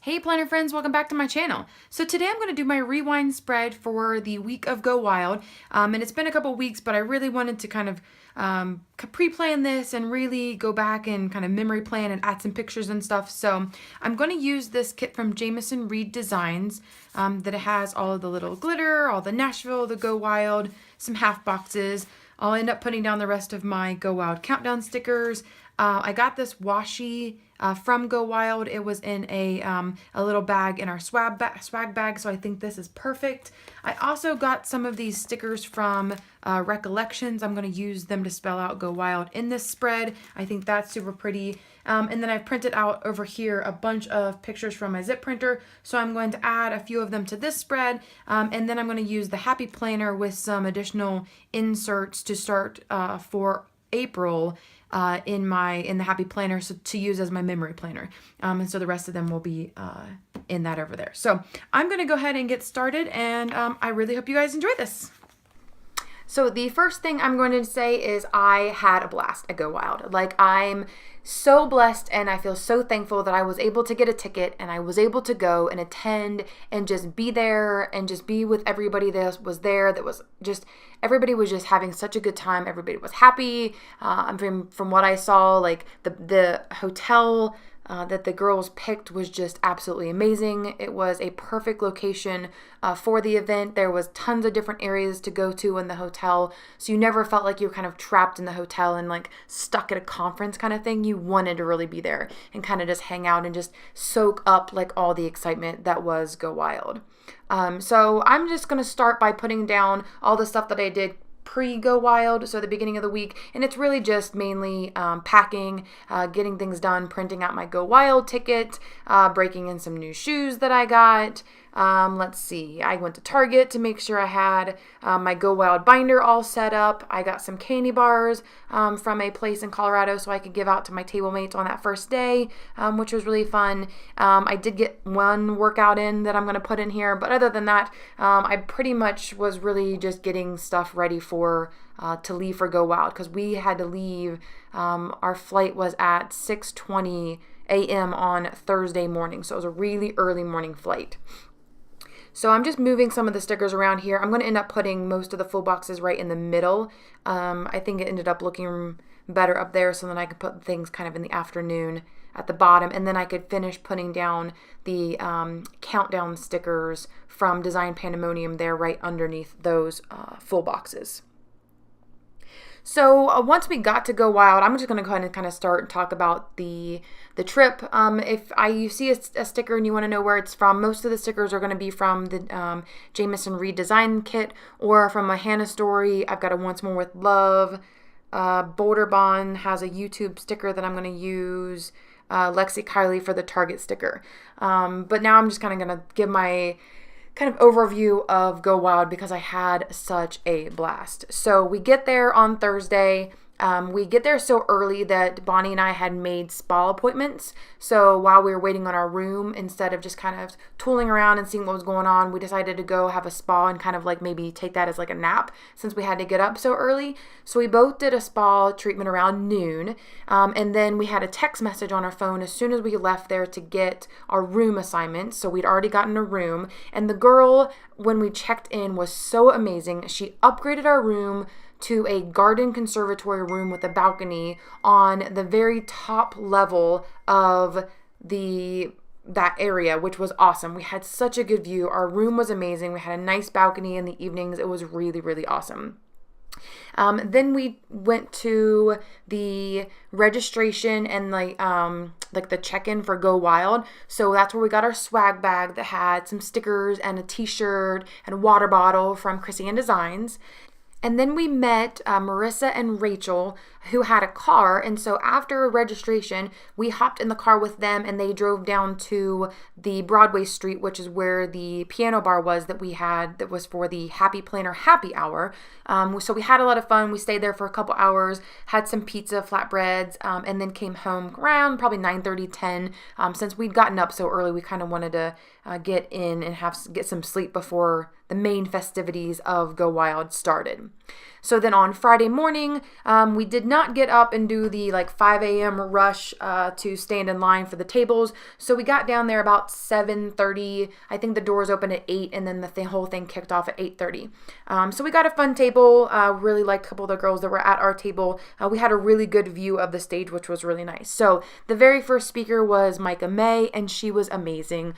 Hey planner friends, welcome back to my channel. So today I'm going to do my rewind spread for the week of Go Wild. And it's been a couple weeks, but I really wanted to kind of pre-plan this and really go back and kind of memory plan and add some pictures and stuff. So I'm going to use this kit from Jamison Reed Designs that it has all of the little glitter, all the Nashville, the Go Wild, some half boxes. I'll end up putting down the rest of my Go Wild countdown stickers. I got this washi from Go Wild. It was in a little bag in our swag bag, so I think this is perfect. I also got some of these stickers from Recollections. I'm going to use them to spell out Go Wild in this spread. I think that's super pretty. And then I've printed out over here a bunch of pictures from my zip printer, so I'm going to add a few of them to this spread, and then I'm going to use the Happy Planner with some additional inserts to start for April in the Happy Planner, so to use as my memory planner. And so the rest of them will be in that over there. So I'm going to go ahead and get started, and I really hope you guys enjoy this. So the first thing I'm going to say is I had a blast at Go Wild. Like, I'm so blessed and I feel so thankful that I was able to get a ticket and I was able to go and attend and just be there and just be with everybody that was there. That was just, everybody was just having such a good time. Everybody was happy. From what I saw, like the hotel that the girls picked was just absolutely amazing. It was a perfect location for the event. There was tons of different areas to go to in the hotel, so you never felt like you were kind of trapped in the hotel and like stuck at a conference kind of thing. You wanted to really be there and kind of just hang out and just soak up like all the excitement that was Go Wild. So I'm just going to start by putting down all the stuff that I did pre-Go Wild, so the beginning of the week, and it's really just mainly packing, getting things done, printing out my Go Wild ticket, breaking in some new shoes that I got. Let's see, I went to Target to make sure I had my Go Wild binder all set up. I got some candy bars from a place in Colorado so I could give out to my table mates on that first day, which was really fun. I did get one workout in that I'm going to put in here, but other than that, I pretty much was really just getting stuff ready for to leave for Go Wild, because we had to leave. Our flight was at 6:20 a.m. on Thursday morning, so it was a really early morning flight. So I'm just moving some of the stickers around here. I'm going to end up putting most of the full boxes right in the middle. I think it ended up looking better up there, so then I could put things kind of in the afternoon at the bottom, and then I could finish putting down the countdown stickers from Design Pandemonium there right underneath those full boxes. So once we got to Go Wild, I'm just going to go ahead and kind of start and talk about the trip. If you see a sticker and you want to know where it's from, most of the stickers are going to be from the Jamison Reed Design Kit or from my Hannah story. I've got a Once More with Love. Boulder Bond has a YouTube sticker that I'm going to use. Lexi Kylie for the Target sticker. But now I'm just kind of going to give my kind of overview of Go Wild because I had such a blast. So we get there on Thursday. We get there so early that Bonnie and I had made spa appointments. So while we were waiting on our room, instead of just kind of tooling around and seeing what was going on, we decided to go have a spa and kind of like maybe take that as like a nap since we had to get up so early. So we both did a spa treatment around noon. And then we had a text message on our phone as soon as we left there to get our room assignment. So we'd already gotten a room. And the girl, when we checked in, was so amazing. She upgraded our room to a garden conservatory room with a balcony on the very top level of that area, which was awesome. We had such a good view. Our room was amazing. We had a nice balcony in the evenings. It was really, really awesome. Then we went to the registration and like the check-in for Go Wild. So that's where we got our swag bag that had some stickers and a t-shirt and a water bottle from Chrissy Ann Designs. And then we met Marissa and Rachel, who had a car. And so after registration, we hopped in the car with them and they drove down to the Broadway Street, which is where the piano bar was that we had, that was for the Happy Planner Happy Hour. So we had a lot of fun. We stayed there for a couple hours, had some pizza, flatbreads, and then came home around probably 9:30, 10. Since we'd gotten up so early, we kind of wanted to get in and get some sleep before the main festivities of Go Wild started. So then on Friday morning, we did not get up and do the 5 a.m. rush to stand in line for the tables. So we got down there about 7:30. I think the doors opened at 8, and then the whole thing kicked off at 8:30. So we got a fun table. Really liked a couple of the girls that were at our table. We had a really good view of the stage, which was really nice. So the very first speaker was Micah May, and she was amazing.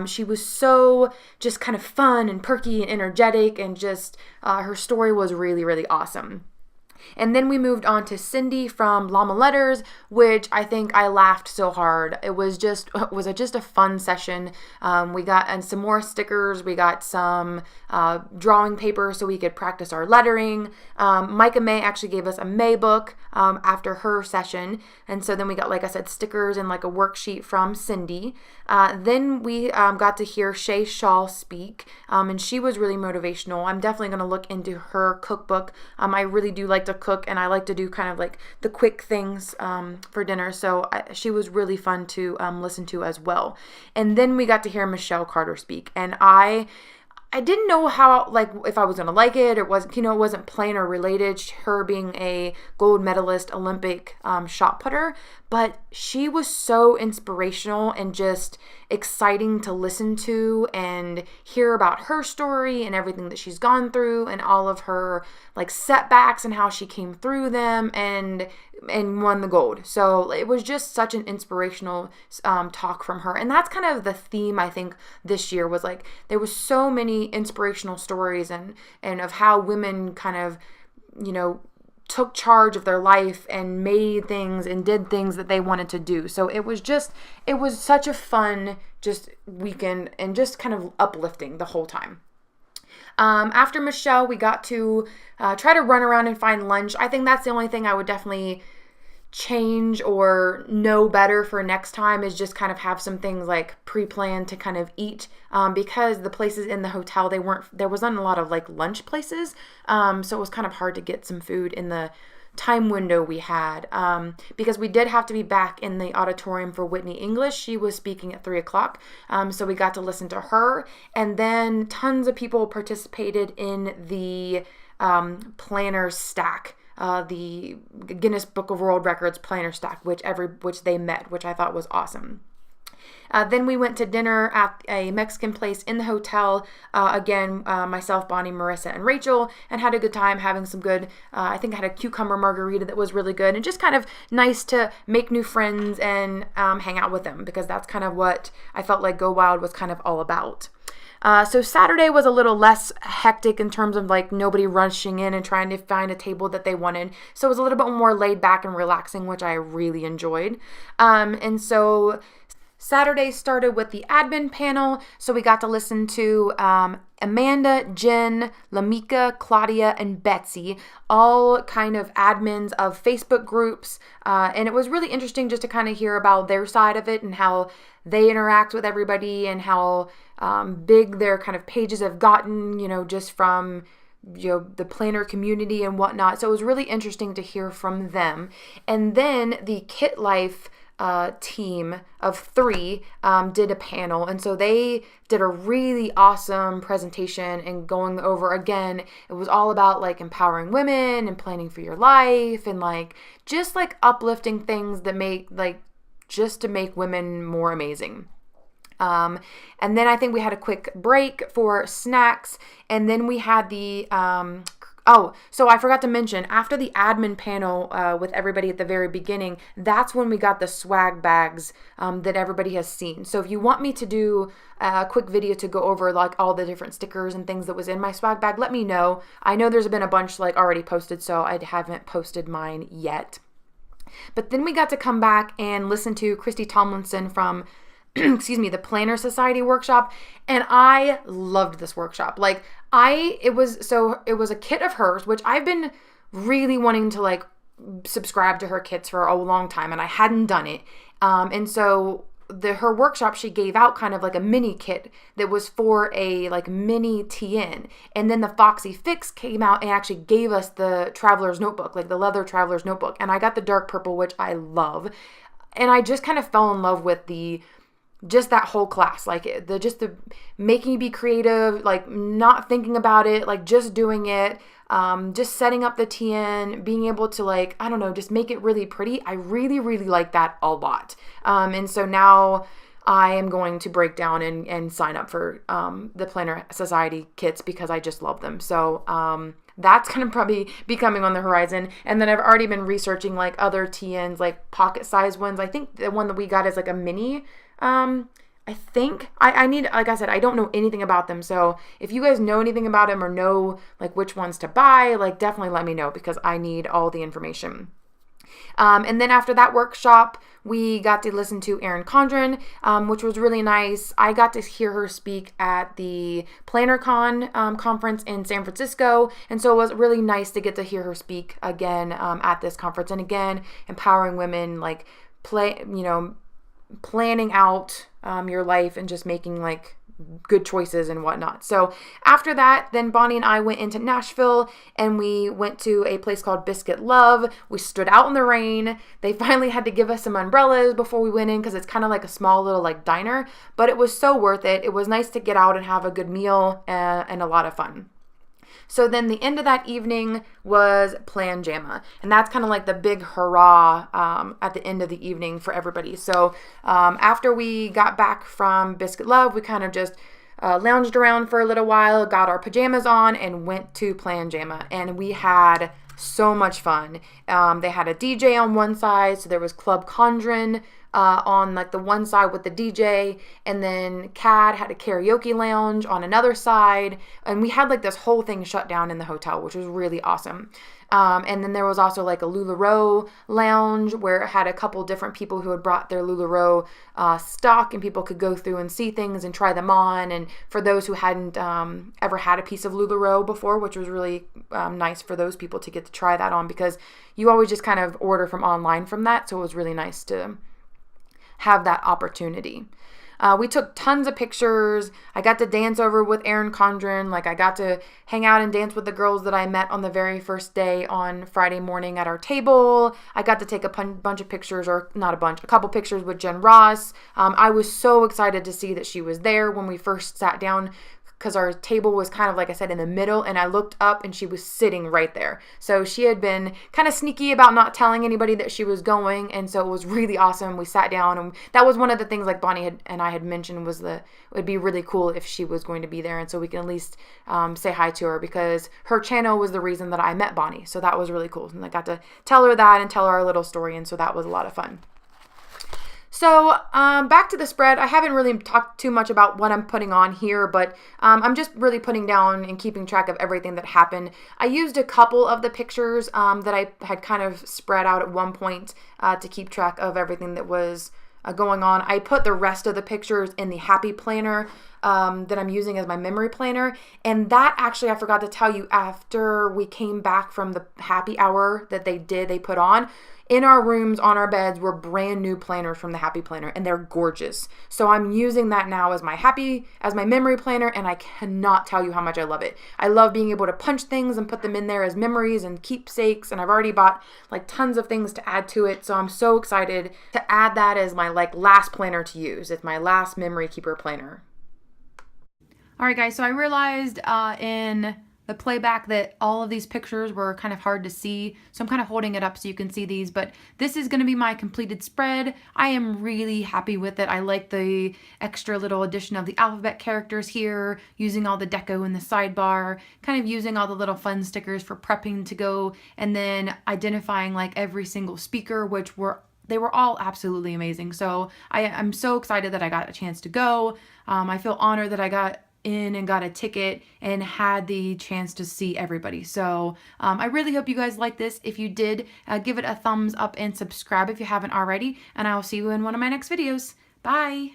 She was so just kind of fun and perky and energetic, and just her story was really, really awesome. And then we moved on to Cindy from Llama Letters, which I think I laughed so hard. It was just a fun session. We got some more stickers. We got some drawing paper so we could practice our lettering. Micah May actually gave us a May book after her session. And so then we got, like I said, stickers and a worksheet from Cindy. Then we got to hear Shay Shaw speak, and she was really motivational. I'm definitely going to look into her cookbook. I really do like to cook, and I like to do kind of the quick things for dinner, so she was really fun to listen to as well. And then we got to hear Michelle Carter speak, and I didn't know how, if I was going to like it. It was, it wasn't plain or related, her being a gold medalist Olympic shot putter, but she was so inspirational and just exciting to listen to and hear about her story and everything that she's gone through and all of her setbacks and how she came through them and won the gold. So it was just such an inspirational talk from her. And that's kind of the theme, I think, this year was there was so many inspirational stories and of how women kind of, took charge of their life and made things and did things that they wanted to do. So it was such a fun just weekend and just kind of uplifting the whole time. After Michelle, we got to try to run around and find lunch. I think that's the only thing I would definitely change or know better for next time, is just kind of have some things pre-planned to kind of eat, because the places in the hotel, there wasn't a lot of lunch places, so it was kind of hard to get some food in the time window we had, because we did have to be back in the auditorium for Whitney English. She was speaking at 3:00, so we got to listen to her, and then tons of people participated in the planner stack, the Guinness Book of World Records planner stack, which they met, which I thought was awesome. Then we went to dinner at a Mexican place in the hotel. Again, myself, Bonnie, Marissa, and Rachel, and had a good time having some good, I think I had a cucumber margarita that was really good, and just kind of nice to make new friends and hang out with them, because that's kind of what I felt like Go Wild was kind of all about. So Saturday was a little less hectic in terms of nobody rushing in and trying to find a table that they wanted. So it was a little bit more laid back and relaxing, which I really enjoyed. And so Saturday started with the admin panel. So we got to listen to Amanda, Jen, Lamika, Claudia, and Betsy, all kind of admins of Facebook groups. And it was really interesting just to kind of hear about their side of it and how they interact with everybody and how big their kind of pages have gotten, just from the planner community and whatnot. So it was really interesting to hear from them. And then the Kit Life team of 3 did a panel, and so they did a really awesome presentation and going over, again, it was all about empowering women and planning for your life and just uplifting things that make just to make women more amazing. And then I think we had a quick break for snacks, and then we had the so I forgot to mention, after the admin panel with everybody at the very beginning, that's when we got the swag bags that everybody has seen. So if you want me to do a quick video to go over all the different stickers and things that was in my swag bag, let me know. I know there's been a bunch already posted, so I haven't posted mine yet. But then we got to come back and listen to Christy Tomlinson from the Planner Society workshop, and I loved this workshop. It was a kit of hers, which I've been really wanting to subscribe to her kits for a long time, and I hadn't done it. And so her workshop, she gave out kind of a mini kit that was for a mini TN, and then the Foxy Fix came out and actually gave us the Traveler's Notebook, the leather Traveler's Notebook, and I got the dark purple, which I love, and I just kind of fell in love with the just that whole class, like the making you be creative, like not thinking about it, like just doing it, just setting up the TN, being able to, like, I don't know, just make it really pretty. I really, really like that a lot. And so now I am going to break down and sign up for the Planner Society kits because I just love them. So that's going to probably be coming on the horizon. And then I've already been researching like other TNs, like pocket size ones. I think the one that we got is like a mini. I think I need, like I said, I don't know anything about them. So if you guys know anything about them or know like which ones to buy, like definitely let me know because I need all the information. And then after that workshop, we got to listen to Erin Condren, which was really nice. I got to hear her speak at the PlannerCon conference in San Francisco. And so it was really nice to get to hear her speak again at this conference. And again, empowering women, like planning out your life and just making like good choices and whatnot. So after that, then Bonnie and I went into Nashville and we went to a place called Biscuit Love. We stood out in the rain. They finally had to give us some umbrellas before we went in because it's kind of like a small little like diner, but it was so worth it. It was nice to get out and have a good meal and a lot of fun. So then the end of that evening was Plan Jamma, and that's kind of like the big hurrah at the end of the evening for everybody. So after we got back from Biscuit Love, we kind of just lounged around for a little while, got our pajamas on, and went to Plan Jamma, and we had so much fun. They had a DJ on one side, so there was Club Condren on like the one side with the DJ, and then CAD had a karaoke lounge on another side, and we had like this whole thing shut down in the hotel, which was really awesome. And then there was also like a LuLaRoe lounge where it had a couple different people who had brought their LuLaRoe stock, and people could go through and see things and try them on. And for those who hadn't ever had a piece of LuLaRoe before, which was really nice for those people to get to try that on, because you always just kind of order from online from that. So it was really nice to have that opportunity. We took tons of pictures. I got to dance over with Erin Condren. Like I got to hang out and dance with the girls that I met on the very first day on Friday morning at our table. I got to take a bunch of pictures, or not a bunch, a couple pictures with Jen Ross. I was so excited to see that she was there when we first sat down, because our table was kind of, like I said, in the middle, and I looked up and she was sitting right there. So she had been kind of sneaky about not telling anybody that she was going, and so it was really awesome. We sat down, and that was one of the things like Bonnie and I had mentioned was that it would be really cool if she was going to be there, and so we can at least say hi to her, because her channel was the reason that I met Bonnie. So that was really cool, and I got to tell her that and tell her our little story, and so that was a lot of fun. So back to the spread. I haven't really talked too much about what I'm putting on here, but I'm just really putting down and keeping track of everything that happened. I used a couple of the pictures that I had kind of spread out at one point to keep track of everything that was going on. I put the rest of the pictures in the Happy Planner that I'm using as my memory planner. And that actually, I forgot to tell you, after we came back from the happy hour that they put on, in our rooms, on our beds, were brand new planners from the Happy Planner, and they're gorgeous. So I'm using that now as my memory planner, and I cannot tell you how much I love it. I love being able to punch things and put them in there as memories and keepsakes, and I've already bought like tons of things to add to it. So I'm so excited to add that as my like last planner to use. It's my last memory keeper planner. All right, guys, so I realized in the playback that all of these pictures were kind of hard to see, so I'm kind of holding it up so you can see these, but this is going to be my completed spread. I am really happy with it. I like the extra little addition of the alphabet characters here, using all the deco in the sidebar, kind of using all the little fun stickers for prepping to go, and then identifying like every single speaker, they were all absolutely amazing. So I'm so excited that I got a chance to go. I feel honored that I got in and got a ticket and had the chance to see everybody. So I really hope you guys like this. If you did, give it a thumbs up and subscribe if you haven't already, and I will see you in one of my next videos. Bye!